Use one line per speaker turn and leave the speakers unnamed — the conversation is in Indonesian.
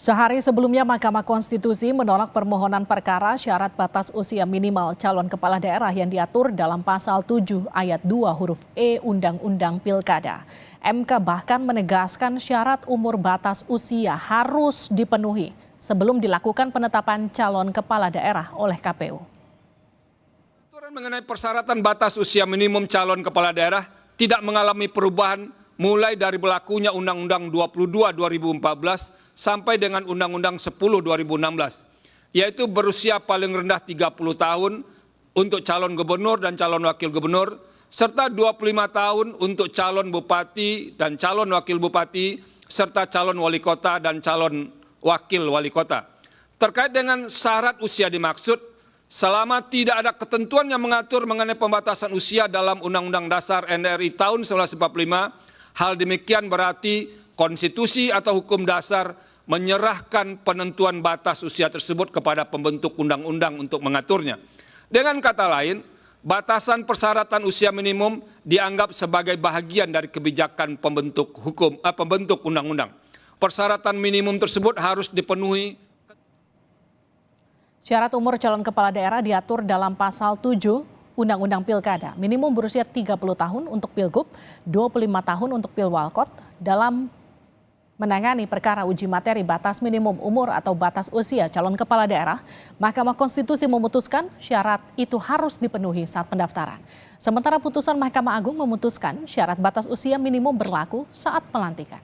Sehari sebelumnya Mahkamah Konstitusi menolak permohonan perkara syarat batas usia minimal calon kepala daerah yang diatur dalam pasal 7 ayat 2 huruf E Undang-Undang Pilkada. MK bahkan menegaskan syarat umur batas usia harus dipenuhi sebelum dilakukan penetapan calon kepala daerah oleh KPU.
Aturan mengenai persyaratan batas usia minimum calon kepala daerah tidak mengalami perubahan mulai dari berlakunya Undang-Undang 22 2014 sampai dengan Undang-Undang 10 2016, yaitu berusia paling rendah 30 tahun untuk calon gubernur dan calon wakil gubernur, serta 25 tahun untuk calon bupati dan calon wakil bupati, serta calon wali kota dan calon wakil wali kota. Terkait dengan syarat usia dimaksud, selama tidak ada ketentuan yang mengatur mengenai pembatasan usia dalam Undang-Undang Dasar NRI tahun 1945, hal demikian berarti konstitusi atau hukum dasar menyerahkan penentuan batas usia tersebut kepada pembentuk undang-undang untuk mengaturnya. Dengan kata lain, batasan persyaratan usia minimum dianggap sebagai bagian dari kebijakan pembentuk undang-undang. Persyaratan minimum tersebut harus dipenuhi.
Syarat umur calon kepala daerah diatur dalam pasal 7 Undang-Undang Pilkada, minimum berusia 30 tahun untuk Pilgub, 25 tahun untuk Pilwalkot. Dalam menangani perkara uji materi batas minimum umur atau batas usia calon kepala daerah, Mahkamah Konstitusi memutuskan syarat itu harus dipenuhi saat pendaftaran. Sementara putusan Mahkamah Agung memutuskan syarat batas usia minimum berlaku saat pelantikan.